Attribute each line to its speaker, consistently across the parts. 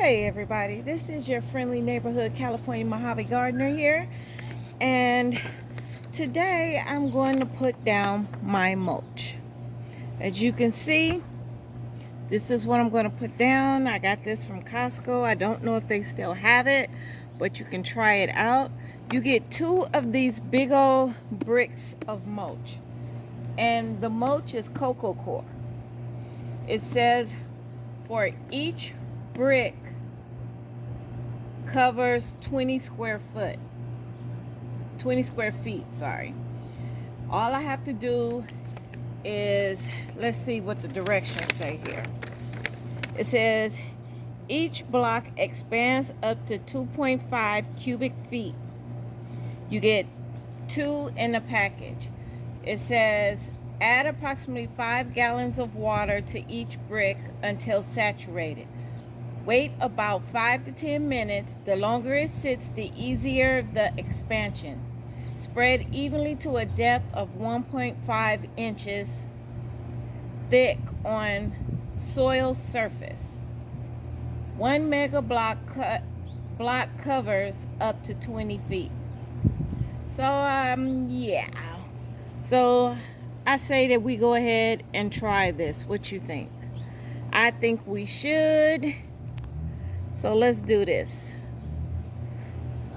Speaker 1: Hey everybody, this is your friendly neighborhood California Mojave gardener here, and today I'm going to put down my mulch. As you can see, this is what I'm going to put down. I got this from Costco. I don't know if they still have it, but you can try it out. You get 2 of these big old bricks of mulch, and the mulch is coir. It says for each brick covers 20 square feet, sorry. All I have to do is, let's see what the directions say here. It says each block expands up to 2.5 cubic feet. You get 2 in a package. It says add approximately 5 gallons of water to each brick until saturated. Wait about 5 to 10 minutes. The longer it sits, the easier the expansion. Spread evenly to a depth of 1.5 inches thick on soil surface. 1 mega block covers up to 20 feet. So, yeah. So, I say that we go ahead and try this. What you think? I think we should. So let's do this.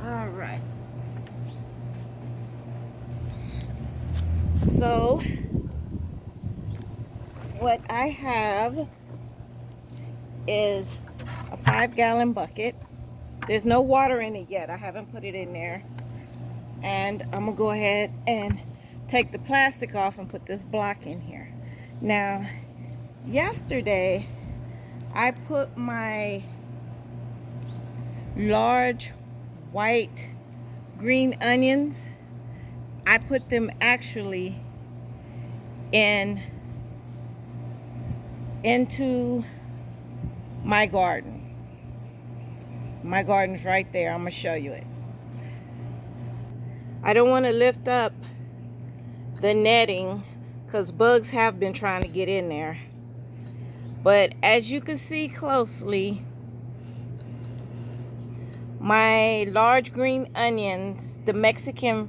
Speaker 1: All right. So what I have is a 5-gallon bucket. There's no water in it yet. I haven't put it in there. And I'm gonna go ahead and take the plastic off and put this block in here. Now, yesterday I put my large white green onions, I put them actually into my garden. My garden's right there. I'm gonna show you it. I don't want to lift up the netting because bugs have been trying to get in there, but as you can see closely, my large green onions, the Mexican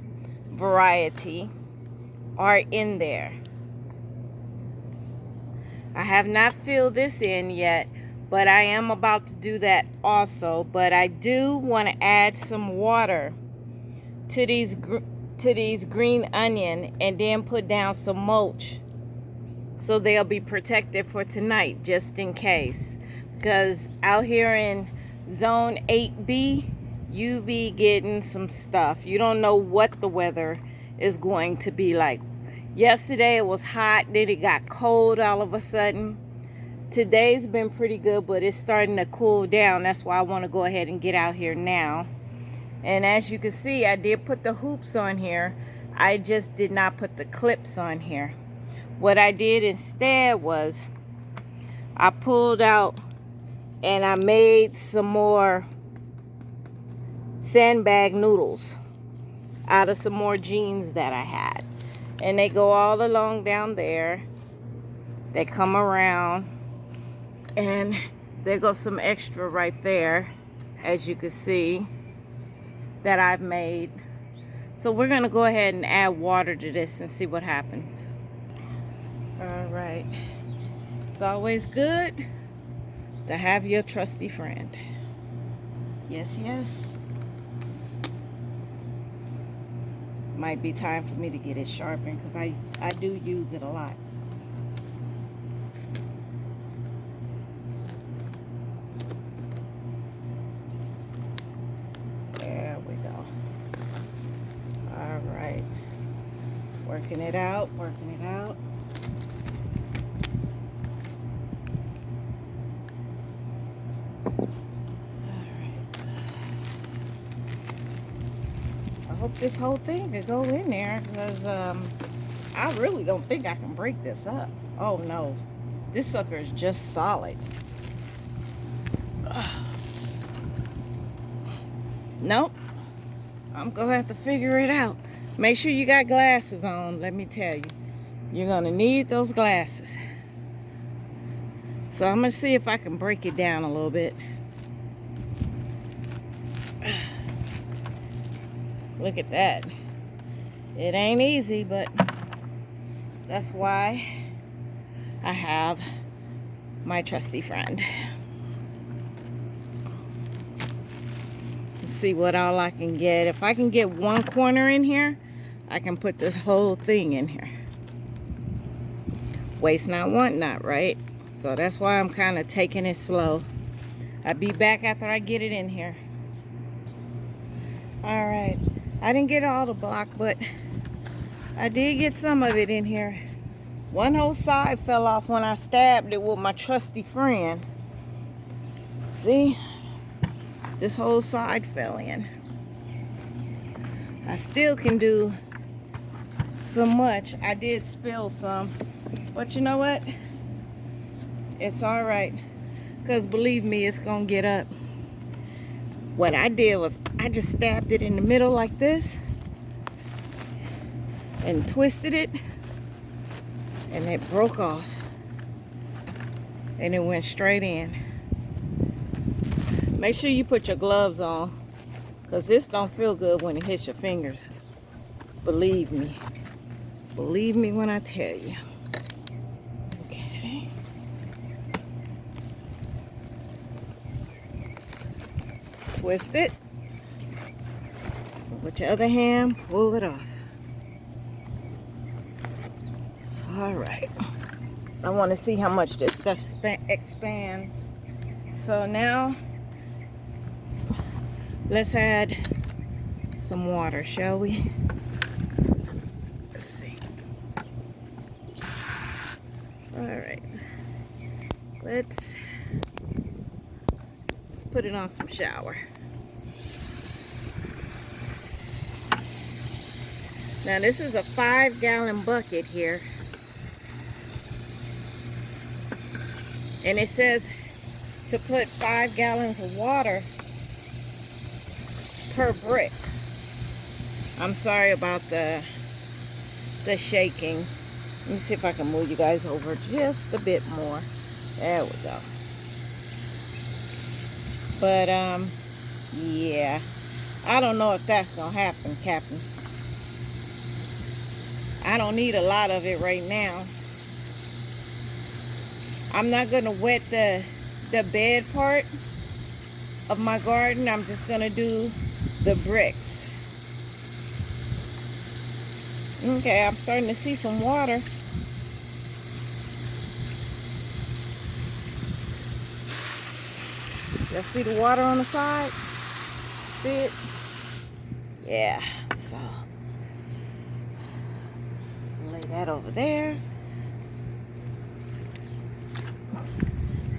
Speaker 1: variety, are in there. I have not filled this in yet, but I am about to do that also. But I do want to add some water to these green onion and then put down some mulch so they'll be protected for tonight, just in case. Because out here in Zone 8B, you be getting some stuff. You don't know what the weather is going to be like. Yesterday it was hot, then it got cold all of a sudden. Today's been pretty good, but it's starting to cool down. That's why I want to go ahead and get out here now. And as you can see, I did put the hoops on here. I just did not put the clips on here. What I did instead was I pulled out and I made some more sandbag noodles out of some more jeans that I had. And they go all along down there. They come around. And there goes some extra right there, as you can see, that I've made. So we're going to go ahead and add water to this and see what happens. All right. It's always good to have your trusty friend. Yes, yes. Might be time for me to get it sharpened because I do use it a lot. There we go. All right. Working it out, working it out. I hope this whole thing could go in there because I really don't think I can break this up. Oh no, this sucker is just solid. Nope, I'm gonna have to figure it out. Make sure you got glasses on. Let me tell you, you're gonna need those glasses. So I'm gonna see if I can break it down a little bit. Look at that. It ain't easy, but that's why I have my trusty friend. Let's see what all I can get. If I can get one corner in here, I can put this whole thing in here. Waste not, want not, right? So that's why I'm kind of taking it slow. I'll be back after I get it in here. All right. I didn't get all the block, but I did get some of it in here. One whole side fell off when I stabbed it with my trusty friend. See? This whole side fell in. I still can do so much. I did spill some. But you know what? It's all right. Because believe me, it's going to get up. What I did was I just stabbed it in the middle like this. And twisted it. And it broke off. And it went straight in. Make sure you put your gloves on. Because this don't feel good when it hits your fingers. Believe me. Believe me when I tell you. Okay. Twist it. With your other hand, pull it off. All right. I want to see how much this stuff expands. So now, let's add some water, shall we? Let's see. All right. Let's put it on some shower. Now this is a 5-gallon bucket here. And it says to put 5 gallons of water per brick. I'm sorry about the shaking. Let me see if I can move you guys over just a bit more. There we go. But yeah, I don't know if that's gonna happen, Captain. I don't need a lot of it right now. I'm not gonna wet the bed part of my garden. I'm just gonna do the bricks. Okay, I'm starting to see some water. Y'all see the water on the side? See it? Yeah, so let's lay that over there.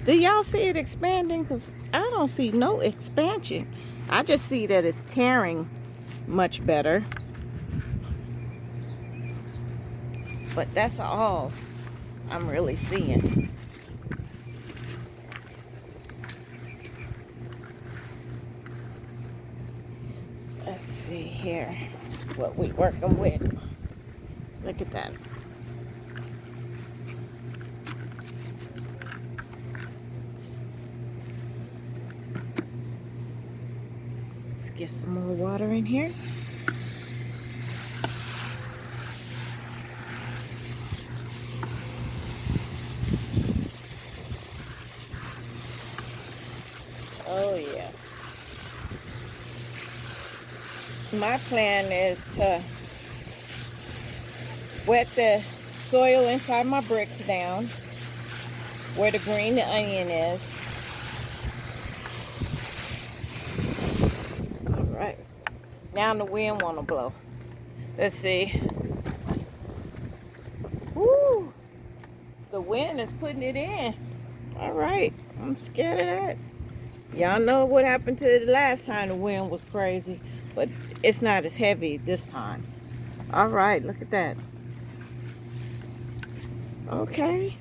Speaker 1: Do y'all see it expanding? Because I don't see no expansion. I just see that it's tearing much better. But that's all I'm really seeing. Let's see here what we working with. Look at that. Let's get some more water in here. Oh yeah. My plan is to wet the soil inside my bricks down where the green onion is. All right. Now the wind want to blow. Let's see. Woo! The wind is putting it in. All right. I'm scared of that. Y'all know what happened to the last time the wind was crazy, but it's not as heavy this time. All right, look at that. Okay.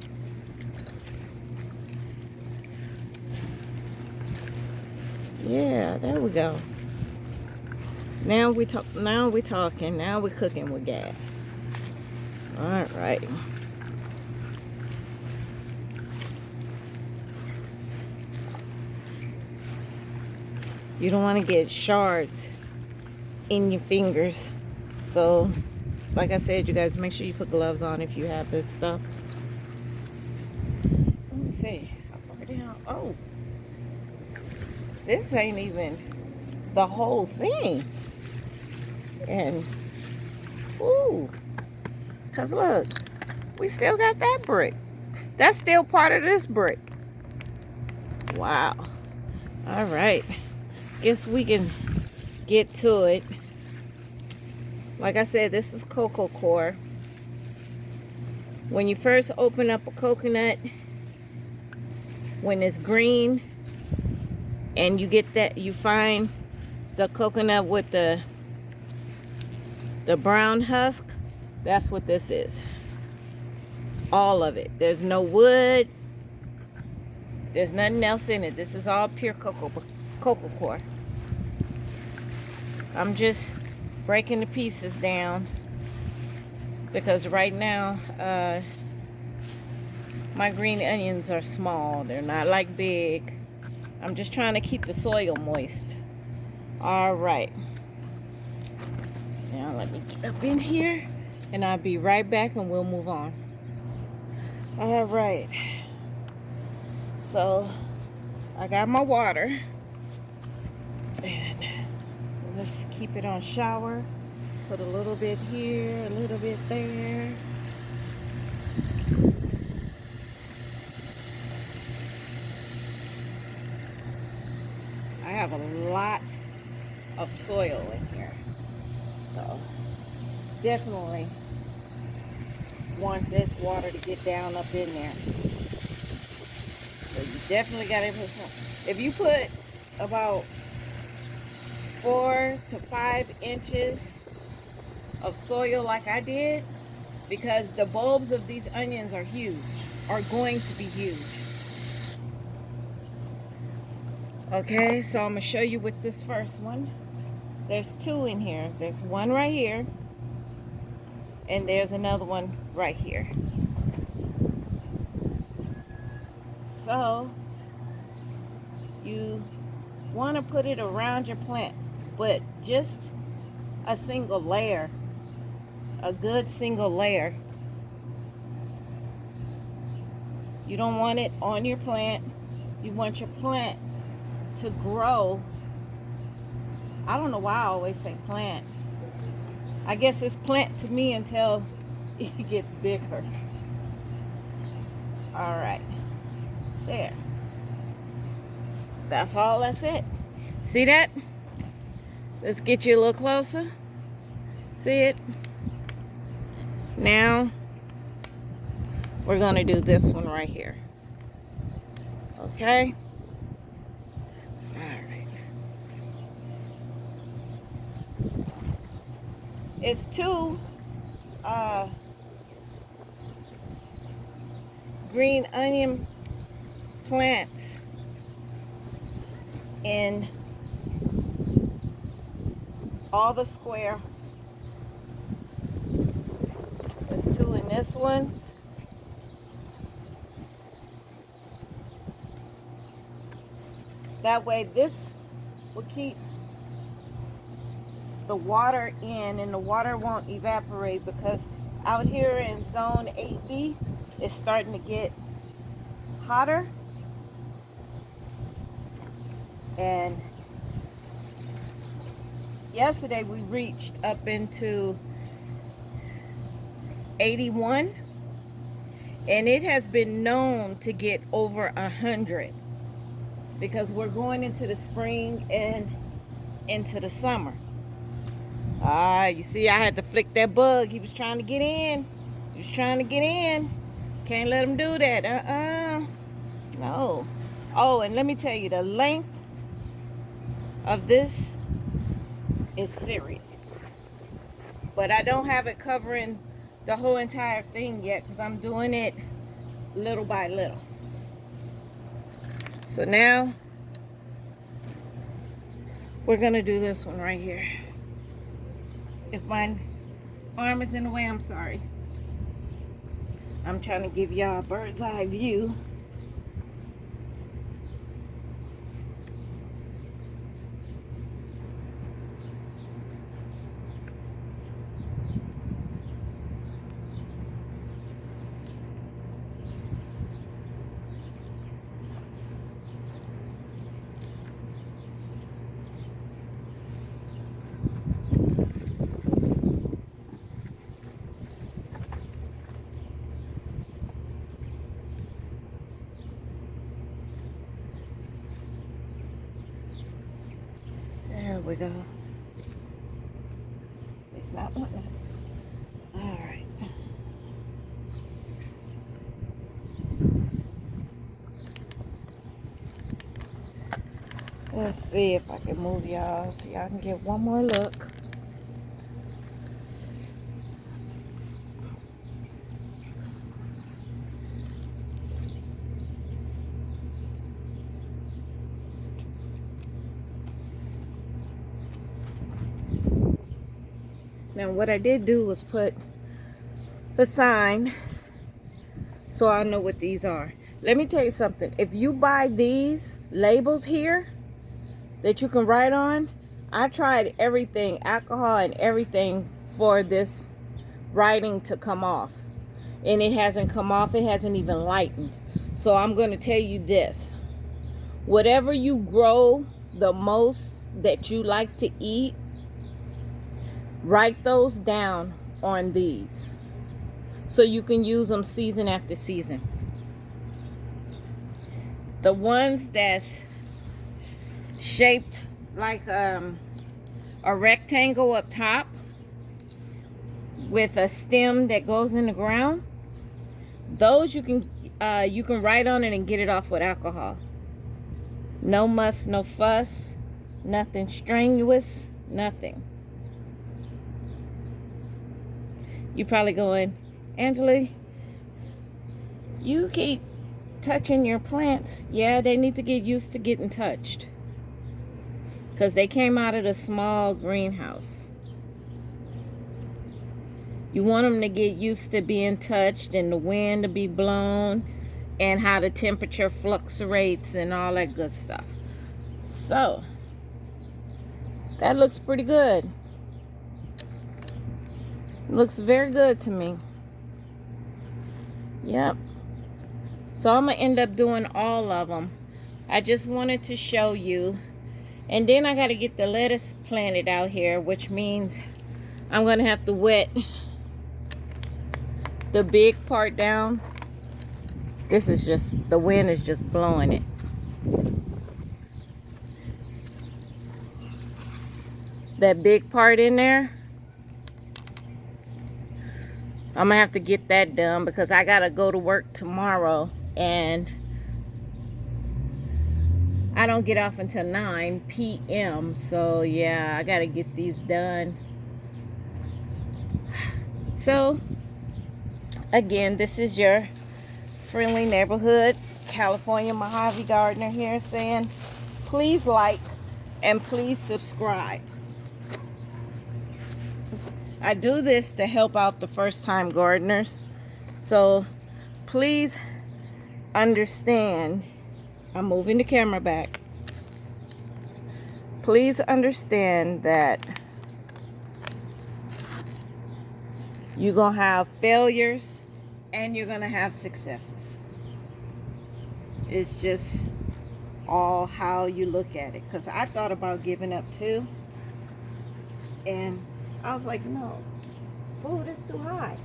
Speaker 1: Yeah, there we go. Now we talking. Now we're cooking with gas. All right. You don't want to get shards in your fingers. So like I said, you guys, make sure you put gloves on if you have this stuff. Let me see how far down. Oh, this ain't even the whole thing. And ooh, cause look, we still got that brick. That's still part of this brick. Wow. All right, guess we can get to it. Like I said, this is cocoa coir. When you first open up a coconut, when it's green and you get that, you find the coconut with the brown husk, that's what this is. All of it. There's no wood. There's nothing else in it. This is all pure cocoa coir. I'm just breaking the pieces down because right now my green onions are small. They're not like big. I'm just trying to keep the soil moist. All right. Now let me get up in here and I'll be right back and we'll move on. All right. So I got my water and let's keep it on shower. Put a little bit here, a little bit there. I have a lot of soil in here, so definitely want this water to get down up in there. So you definitely got to put some. If you put about 4 to 5 inches of soil like I did, because the bulbs of these onions are huge, are going to be huge. Okay, so I'm gonna show you with this first one. There's 2 in here. There's one right here, and there's another one right here. So you want to put it around your plant, but just a single layer, a good single layer. You don't want it on your plant. You want your plant to grow. I don't know why I always say plant. I guess it's plant to me until it gets bigger. All right, there. That's all, that's it. See that? Let's get you a little closer. See it? Now, we're gonna do this one right here. Okay? All right. It's 2 green onion plants in all the squares. There's 2 in this one. That way this will keep the water in and the water won't evaporate, because out here in zone 8B it's starting to get hotter, and yesterday we reached up into 81, and it has been known to get over 100 because we're going into the spring and into the summer. You see, I had to flick that bug. He was trying to get in. He was trying to get in. Can't let him do that. No. Oh, and let me tell you, the length of this is serious. But I don't have it covering the whole entire thing yet because I'm doing it little by little. So now we're gonna do this one right here. If my arm is in the way, I'm sorry. I'm trying to give y'all a bird's eye view. we go. It's not one. All right. Let's see if I can move y'all so y'all can get one more look. Now what I did do was put the sign so I know what these are. Let me tell you something. If you buy these labels here that you can write on, I tried everything, alcohol and everything, for this writing to come off. And it hasn't come off. It hasn't even lightened. So I'm going to tell you this. Whatever you grow the most that you like to eat, write those down on these so you can use them season after season. The ones that's shaped like a rectangle up top with a stem that goes in the ground, those you can write on it and get it off with alcohol. No muss, no fuss, nothing strenuous, nothing. You probably going, Angela, you keep touching your plants. Yeah, they need to get used to getting touched, because they came out of the small greenhouse. You want them to get used to being touched and the wind to be blown and how the temperature fluctuates and all that good stuff. So, that looks pretty good. Looks very good to me. Yep. So I'm going to end up doing all of them. I just wanted to show you. And then I got to get the lettuce planted out here, which means I'm going to have to wet the big part down. This is just, the wind is just blowing it. That big part in there, I'm gonna have to get that done because I gotta go to work tomorrow and I don't get off until 9 p.m. So yeah, I gotta get these done. So again, this is your friendly neighborhood California Mojave gardener here saying please like and please subscribe. I do this to help out the first time gardeners, so please understand. I'm moving the camera back. Please understand that you're gonna have failures and you're gonna have successes. It's just all how you look at it, because I thought about giving up too, and I was like, no, food is too high.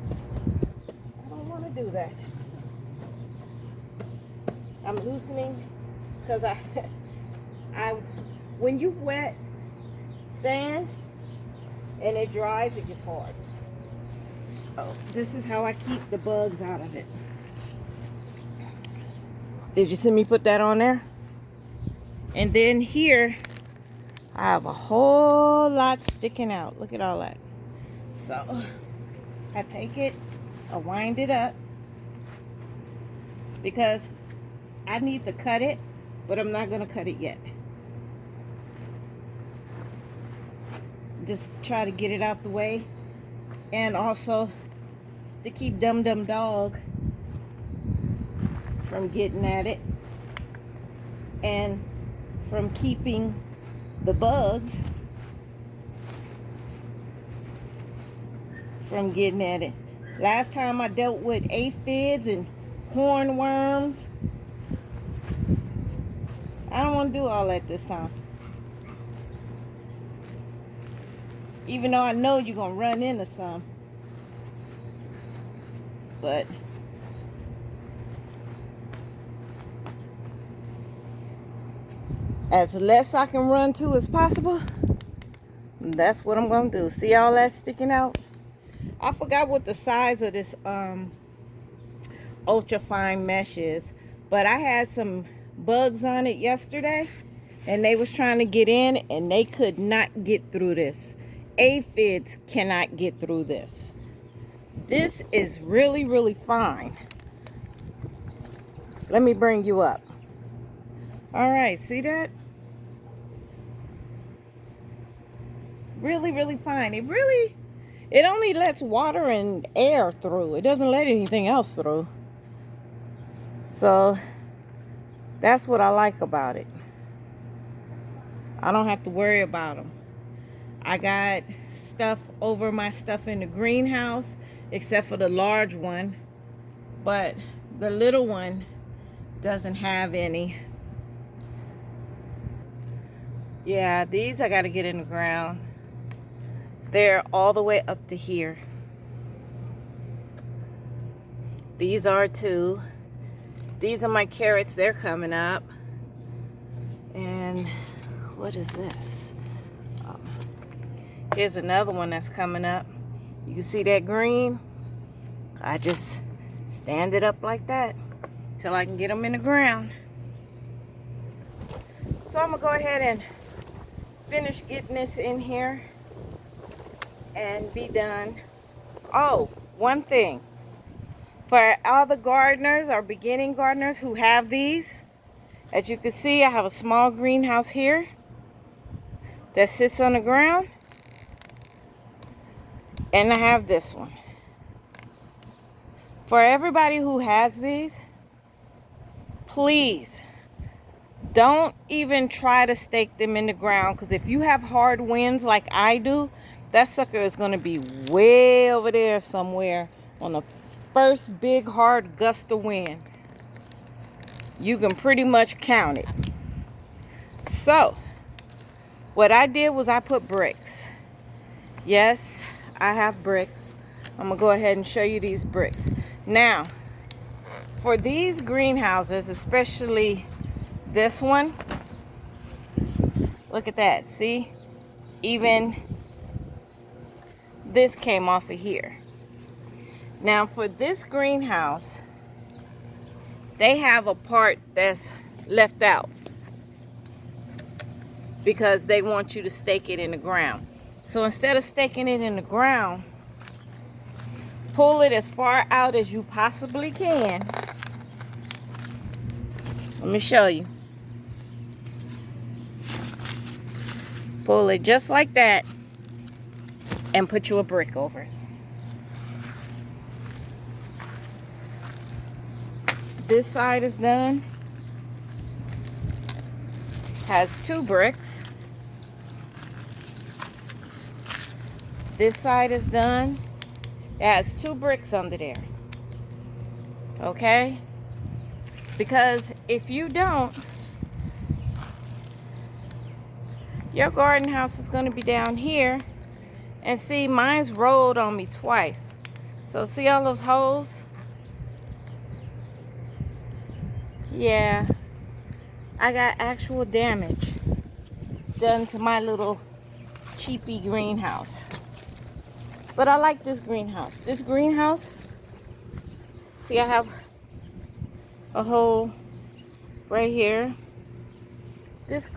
Speaker 1: I don't want to do that. I'm loosening because when you wet sand and it dries, it gets hard. Oh, this is how I keep the bugs out of it. Did you see me put that on there? And then here, I have a whole lot sticking out. Look at all that. So, I take it, I wind it up, because I need to cut it, but I'm not going to cut it yet. Just try to get it out the way, and also to keep Dum Dum Dog from getting at it, and from keeping the bugs from getting at it. Last time I dealt with aphids and hornworms. I don't want to do all that this time. Even though I know you're going to run into some. But as less I can run to as possible. That's what I'm gonna do. See all that sticking out? I forgot what the size of this ultra fine mesh is, but I had some bugs on it yesterday and they was trying to get in and they could not get through this. Aphids cannot get through this. This is really, really fine. Let me bring you up. All right, see that? Really, really fine. It only lets water and air through. It doesn't let anything else through. So that's what I like about it. I don't have to worry about them. I got stuff over my stuff in the greenhouse, except for the large one. But the little one doesn't have any. Yeah, these I got to get in the ground. They're all the way up to here. These are too. These are my carrots. They're coming up. And what is this? Oh, here's another one that's coming up. You can see that green? I just stand it up like that till I can get them in the ground. So I'm going to go ahead and finish getting this in here and be done. Oh, one thing. For all the gardeners or beginning gardeners who have these, as you can see, I have a small greenhouse here that sits on the ground. And I have this one. For everybody who has these, please don't even try to stake them in the ground, because if you have hard winds like I do, that sucker is going to be way over there somewhere on the first big hard gust of wind. You can pretty much count it. So what I did was I put bricks. Yes, I have bricks. I'm going to go ahead and show you these bricks. Now, for these greenhouses, especially this one, look at that. See? Even this came off of here. Now, for this greenhouse, they have a part that's left out because they want you to stake it in the ground. So instead of staking it in the ground, pull it as far out as you possibly can. Let me show you. Pull it just like that and put you a brick over it. This side is done. Has 2 bricks. This side is done. It has 2 bricks under there. Okay? Because if you don't, your garden house is going to be down here. And see, mine's rolled on me twice. So see all those holes? Yeah, I got actual damage done to my little cheapy greenhouse. But I like this greenhouse. This greenhouse, see, I have a hole right here. This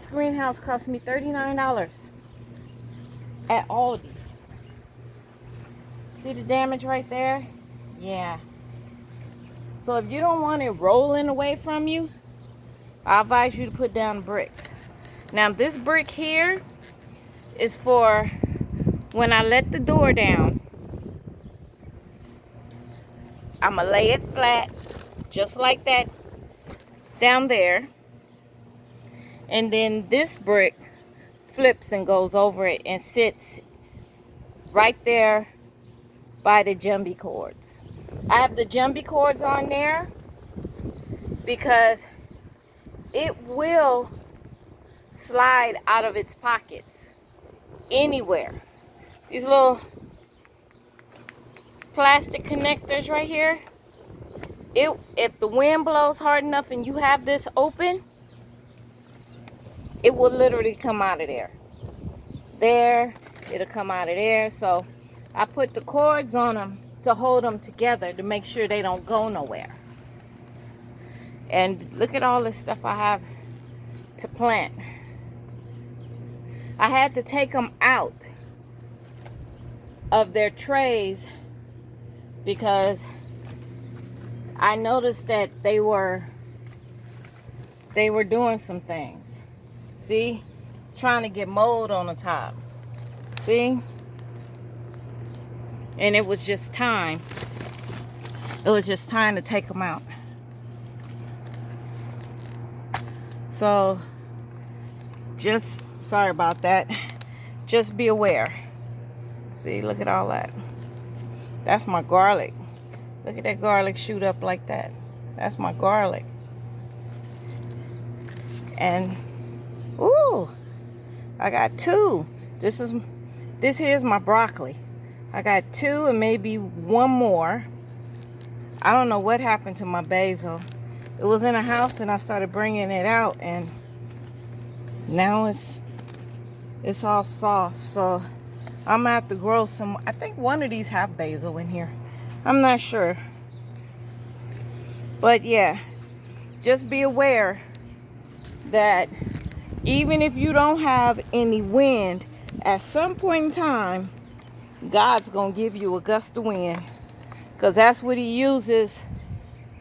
Speaker 1: greenhouse cost me $39 at Aldi's. See the damage right there? Yeah. So if you don't want it rolling away from you, I advise you to put down bricks. Now this brick here is for when I let the door down. I'm gonna lay it flat, just like that, down there. And then this brick flips and goes over it and sits right there by the jumby cords. I have the jumby cords on there because it will slide out of its pockets anywhere. These little plastic connectors right here, if the wind blows hard enough and you have this open, it will literally come out of there. There, it'll come out of there. So I put the cords on them to hold them together to make sure they don't go nowhere. And look at all this stuff I have to plant. I had to take them out of their trays because I noticed that they were doing some things. See? Trying to get mold on the top. See? And it was just time. It was just time to take them out. So, just, sorry about that. Just be aware. See, look at all that. That's my garlic. Look at that garlic shoot up like that. That's my garlic. And, ooh, I got 2. This here's my broccoli. I got 2 and maybe 1 more. I don't know what happened to my basil. It was in a house and I started bringing it out, and now it's all soft. So I'm gonna have to grow some. I think one of these have basil in here. I'm not sure. But yeah, just be aware that even if you don't have any wind, at some point in time, God's gonna give you a gust of wind, because that's what he uses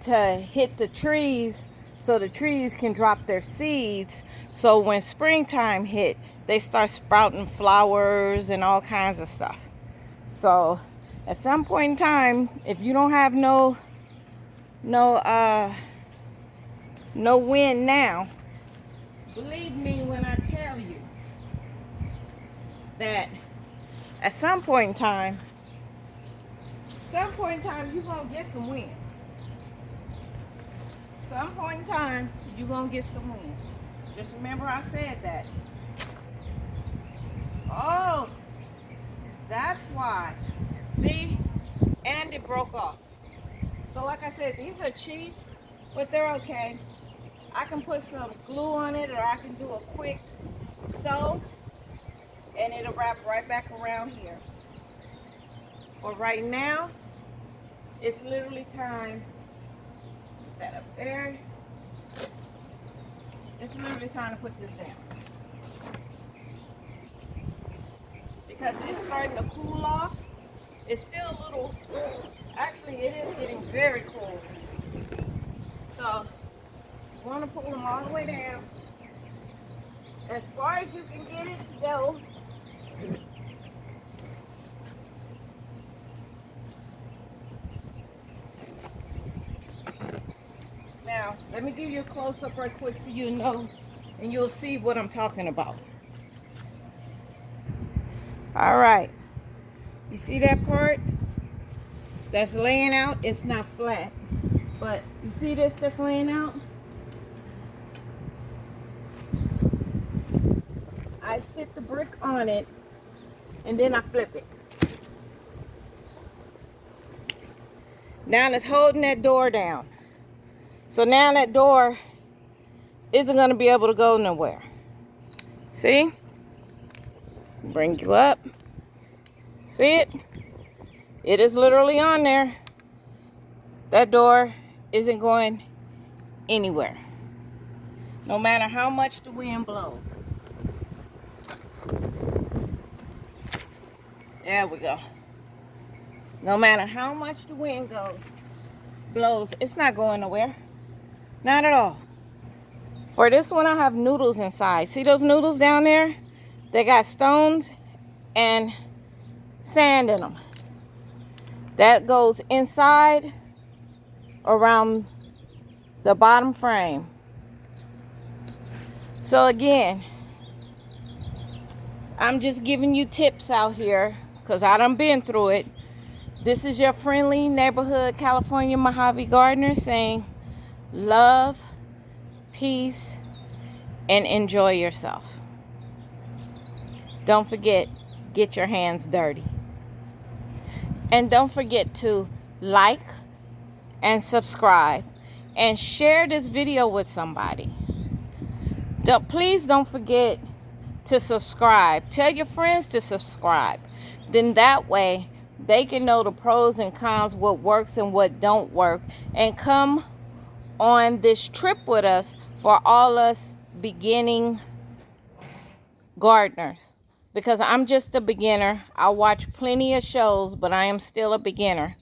Speaker 1: to hit the trees so the trees can drop their seeds. So when springtime hit, they start sprouting flowers and all kinds of stuff. So at some point in time, if you don't have no wind now, believe me when I tell you that at some point in time you're gonna get some wind. Some point in time you're gonna get some wind. Just remember I said that. Oh, that's why. See? And it broke off. So like I said, these are cheap, but they're okay. I can put some glue on it, or I can do a quick sew and it'll wrap right back around here. But right now, it's literally time. Put that up there. It's literally time to put this down, because it's starting to cool off. It's still a little, actually it is getting very cold. So you want to pull them all the way down as far as you can get it to go. Now, let me give you a close-up right quick so you know, and you'll see what I'm talking about. All right. You see that part that's laying out? It's not flat. But you see this that's laying out? I sit the brick on it, and then I flip it. Now it's holding that door down. So now that door isn't going to be able to go nowhere. See? Bring you up. See it? It is literally on there. That door isn't going anywhere, no matter how much the wind blows. There we go. No matter how much the wind blows, it's not going nowhere. Not at all. For this one, I have noodles inside. See those noodles down there? They got stones and sand in them. That goes inside around the bottom frame. So again, I'm just giving you tips out here because I done been through it. This is your friendly neighborhood California Mojave gardener saying love, peace, and enjoy yourself. Don't forget, get your hands dirty. And don't forget to like and subscribe and share this video with somebody. Please don't forget to subscribe. Tell your friends to subscribe. Then that way they can know the pros and cons, what works and what don't work, and come on this trip with us for all us beginning gardeners. Because I'm just a beginner. I watch plenty of shows, but I am still a beginner.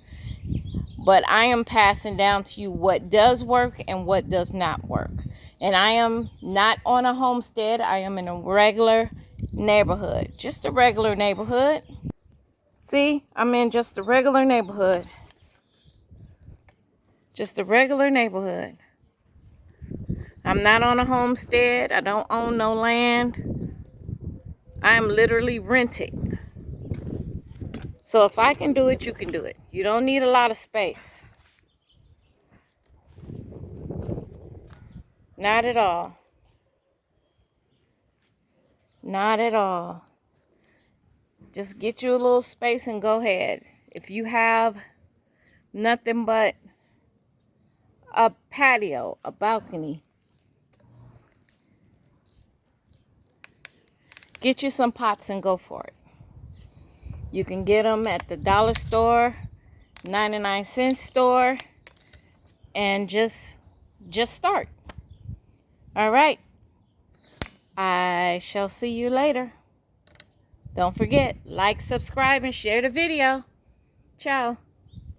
Speaker 1: But I am passing down to you what does work and what does not work. And I am not on a homestead. I am in a regular neighborhood. Just a regular neighborhood. See, I'm in just a regular neighborhood. Just a regular neighborhood. I'm not on a homestead. I don't own no land. I am literally renting. So if I can do it, you can do it. You don't need a lot of space. Not at all. Not at all. Just get you a little space and go ahead. If you have nothing but a patio, a balcony, get you some pots and go for it. You can get them at the dollar store, 99-cent store, and just start. All right. I shall see you later. Don't forget, like, subscribe, and share the video. Ciao.